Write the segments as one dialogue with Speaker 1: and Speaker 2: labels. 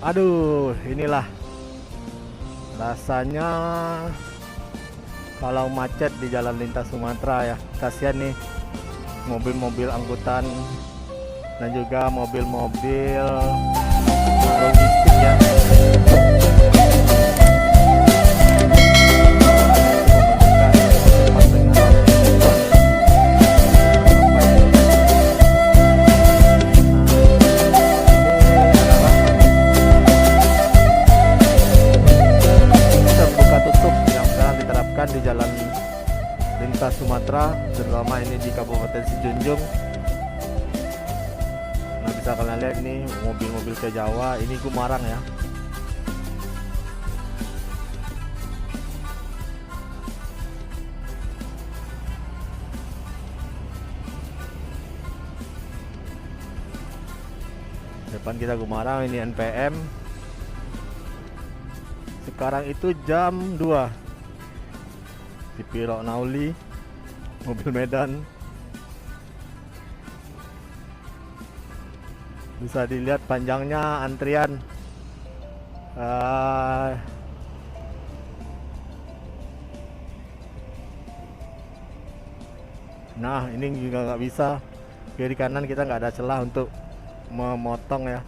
Speaker 1: Aduh, inilah rasanya kalau macet di jalan lintas Sumatera ya. Kasihan nih mobil-mobil angkutan dan juga mobil-mobil logistik ya. Di jalan lintas Sumatera, terutama ini di Kabupaten Sijunjung. Nah, bisa kalian lihat nih mobil-mobil ke Jawa, ini Gumarang ya. Depan kita Gumarang, ini NPM. Sekarang itu jam 2. Di Pirok Nauli, mobil Medan. Bisa dilihat panjangnya antrian. Nah, ini juga nggak bisa. Kiri kanan kita nggak ada celah untuk memotong ya.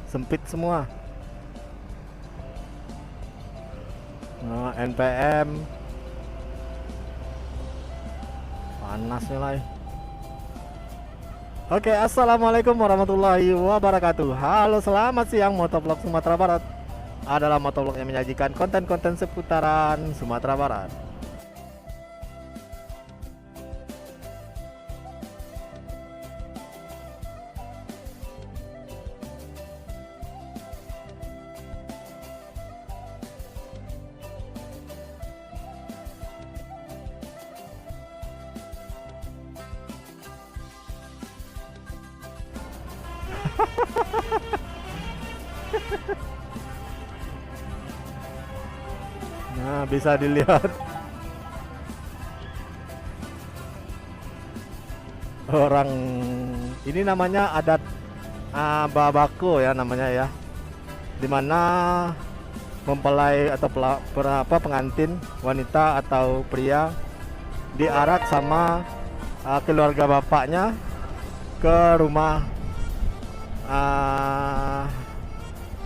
Speaker 1: Sempit semua. Nah, NPM. Panasnya lah. Oke, assalamualaikum warahmatullahi wabarakatuh. Halo, selamat siang. Motovlog Sumatera Barat adalah motovlog yang menyajikan konten-konten seputaran Sumatera Barat. Nah, bisa dilihat orang ini namanya adat Babako ya namanya ya, dimana mempelai atau pengantin wanita atau pria diarak sama keluarga bapaknya ke rumah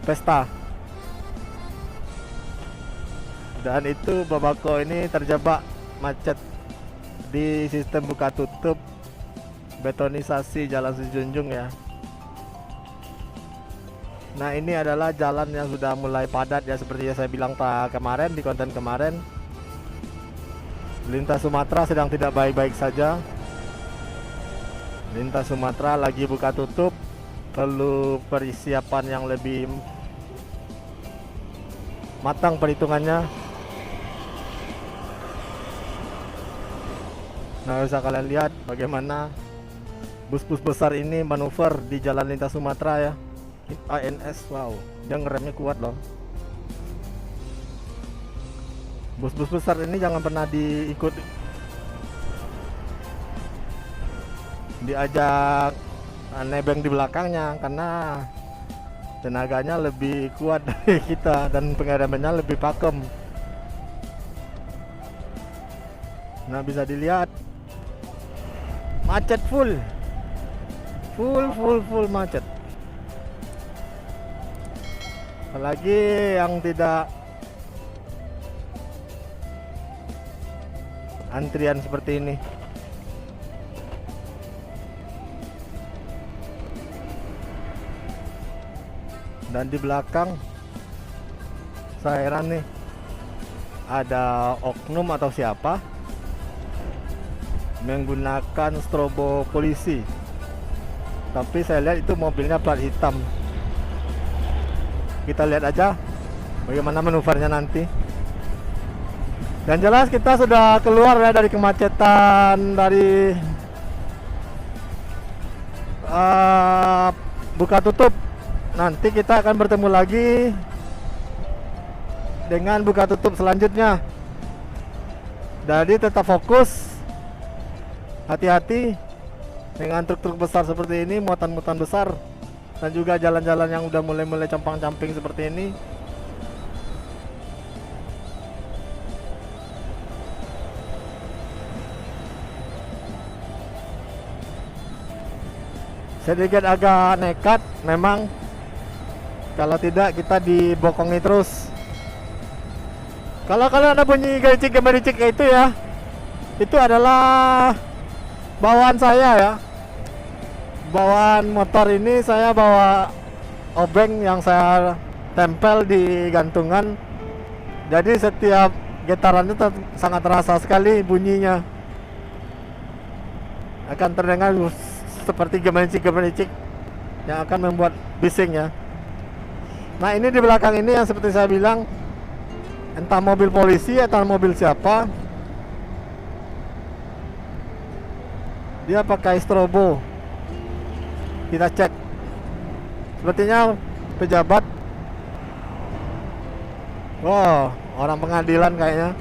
Speaker 1: pesta. Dan itu Babako ini terjebak macet di sistem buka tutup betonisasi Jalan Sijunjung ya. Nah, ini adalah jalan yang sudah mulai padat ya, seperti yang saya bilang kemarin di konten kemarin. Lintas Sumatera sedang tidak baik-baik saja. Lintas Sumatera lagi buka tutup, perlu persiapan yang lebih matang perhitungannya. Nah, bisa kalian lihat bagaimana bus-bus besar ini manuver di jalan lintas Sumatera ya. ANS, wow, dia ngeremnya kuat loh. Bus-bus besar ini jangan pernah diajak nebeng di belakangnya, karena tenaganya lebih kuat dari kita dan pengeremannya lebih pakem. Nah, bisa dilihat macet full macet. Apalagi yang tidak antrian seperti ini. Dan di belakang saya heran nih, ada oknum atau siapa menggunakan strobo polisi, tapi saya lihat itu mobilnya plat hitam. Kita lihat aja bagaimana manuvernya nanti. Dan jelas kita sudah keluar ya dari kemacetan dari buka tutup. Nanti kita akan bertemu lagi dengan buka tutup selanjutnya. Jadi tetap fokus, hati-hati dengan truk-truk besar seperti ini, muatan-muatan besar. dan juga jalan-jalan yang udah mulai-mulai compang-camping seperti ini. Sedikit agak nekat memang, kalau tidak kita dibokongi terus. Kalau kalian ada bunyi gericik-gericik kayak itu ya, itu adalah bawaan saya ya. Bawaan motor ini saya bawa obeng yang saya tempel di gantungan. Jadi setiap getarannya sangat terasa sekali bunyinya. Akan terdengar seperti gemericik-gemericik yang akan membuat bising ya. Nah, ini di belakang ini yang seperti saya bilang, entah mobil polisi atau mobil siapa, dia pakai strobo. Kita cek, sepertinya pejabat. Wow, orang pengadilan kayaknya.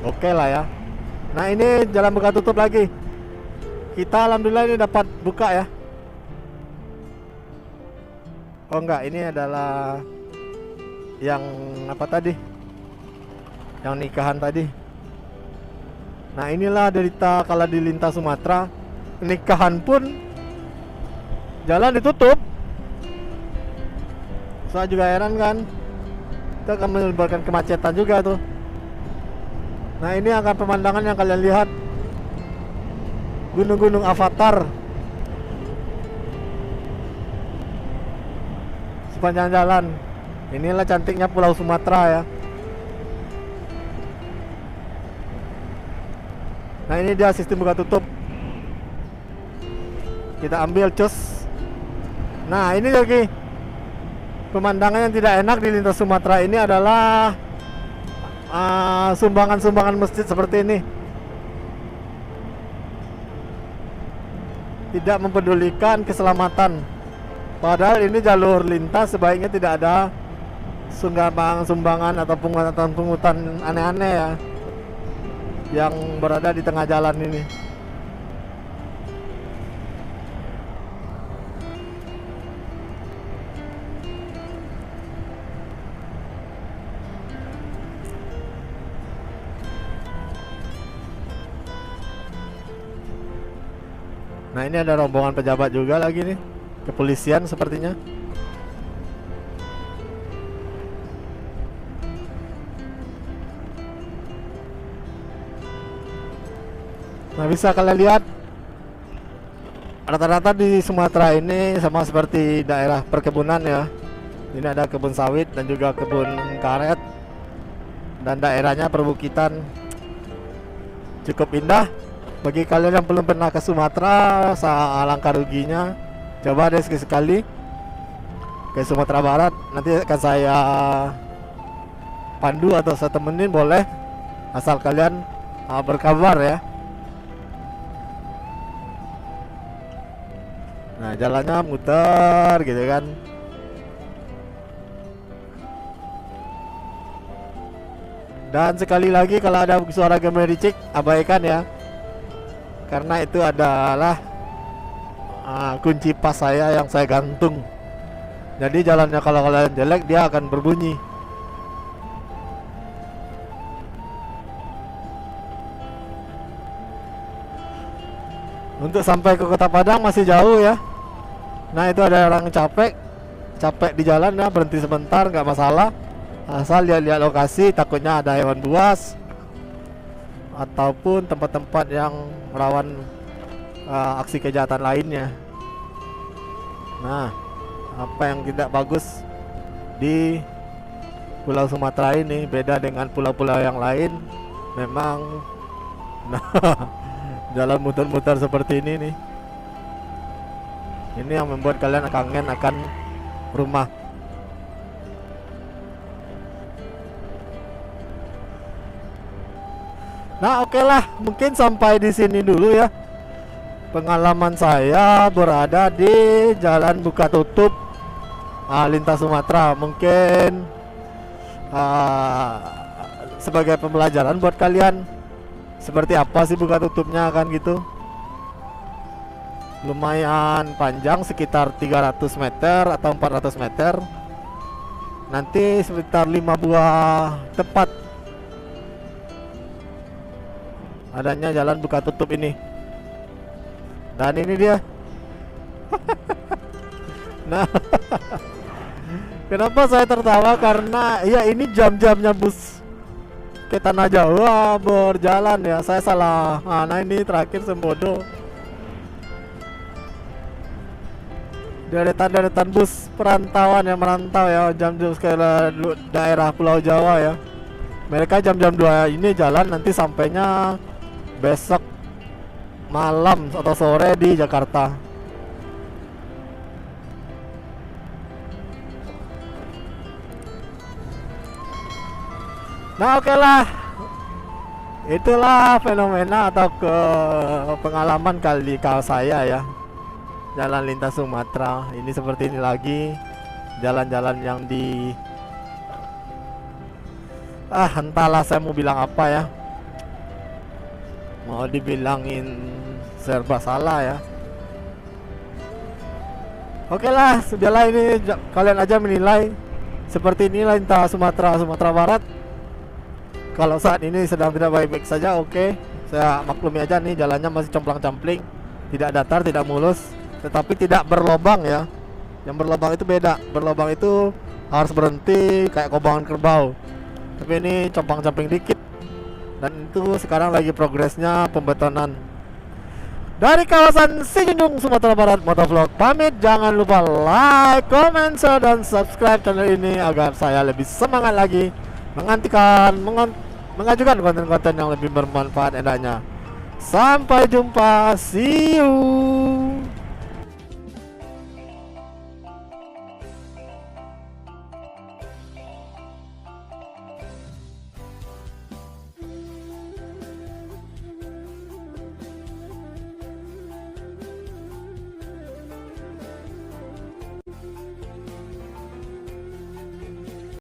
Speaker 1: Oke lah ya. Nah, ini jalan buka tutup lagi. Kita alhamdulillah ini dapat buka ya. Oh enggak, ini adalah yang apa tadi? Yang nikahan tadi. Nah, inilah derita kalau di lintas Sumatera. Nikahan pun jalan ditutup. Saya juga heran kan. Itu akan menimbulkan kemacetan juga tuh. Nah, ini akan pemandangan yang kalian lihat, gunung-gunung Avatar sepanjang jalan. Inilah cantiknya Pulau Sumatera ya. Nah, ini dia sistem buka tutup. Kita ambil cus. Nah, ini lagi pemandangan yang tidak enak di lintas Sumatera ini adalah sumbangan-sumbangan masjid seperti ini. Tidak mempedulikan keselamatan. Padahal ini jalur lintas, sebaiknya tidak ada sumbangan atau pungutan aneh-aneh ya yang berada di tengah jalan ini. Nah, ini ada rombongan pejabat juga lagi nih, kepolisian sepertinya. Nah, bisa kalian lihat rata-rata di Sumatera ini sama seperti daerah perkebunan ya. Ini ada kebun sawit dan juga kebun karet, dan daerahnya perbukitan. Cukup indah. Bagi kalian yang belum pernah ke Sumatera, alangkah ruginya. Coba deh sekali ke Sumatera Barat. Nanti akan saya pandu atau saya temenin, boleh, asal kalian berkabar ya. Nah, jalannya muter gitu kan. Dan sekali lagi, kalau ada suara gemericik, abaikan ya, karena itu adalah kunci pas saya yang saya gantung. Jadi jalannya kalau kalian jelek, dia akan berbunyi. Untuk sampai ke Kota Padang masih jauh ya. Nah, itu ada orang capek di jalan ya, berhenti sebentar nggak masalah, asal lihat-lihat lokasi, takutnya ada hewan buas ataupun tempat-tempat yang rawan aksi kejahatan lainnya. Nah, apa yang tidak bagus di Pulau Sumatera ini beda dengan pulau-pulau yang lain. Memang nah, jalan muter-muter seperti ini nih, ini yang membuat kalian kangen akan rumah. Nah, oke lah, mungkin sampai di sini dulu ya pengalaman saya berada di jalan buka tutup lintas Sumatera. Mungkin sebagai pembelajaran buat kalian. seperti apa sih buka tutupnya kan gitu. Lumayan panjang, sekitar 300 meter atau 400 meter. Nanti sekitar 5 buah tempat adanya jalan buka tutup ini. Dan ini dia. Nah, kenapa saya tertawa? Karena ya ini jam-jamnya bus ke Tanah Jawa berjalan ya. Saya salah. Nah ini terakhir Sembodo. Deretan-deretan bus perantauan yang merantau ya, jam-jam ke daerah Pulau Jawa ya. Mereka jam-jam 2 ini jalan, nanti sampainya besok malam atau sore di Jakarta. Nah oke lah, itulah fenomena atau pengalaman kali kau saya ya, jalan lintas Sumatera. Ini seperti ini lagi, jalan-jalan yang di entahlah saya mau bilang apa ya, mau dibilangin serba salah ya. Oke lah, sudahlah, ini kalian aja menilai. Seperti inilah lintas Sumatera Barat. Kalau saat ini sedang tidak baik-baik saja, oke. Saya maklumi aja nih, jalannya masih complang-campling, tidak datar, tidak mulus, tetapi tidak berlobang ya. Yang berlobang itu beda. Berlobang itu harus berhenti kayak kobangan kerbau. Tapi ini compang-campling dikit. Dan itu sekarang lagi progresnya pembetonan. Dari kawasan Sijunjung, Sumatera Barat, Motovlog pamit. Jangan lupa like, comment, share, dan subscribe channel ini agar saya lebih semangat lagi mengajukan konten-konten yang lebih bermanfaat endanya. Sampai jumpa, see you.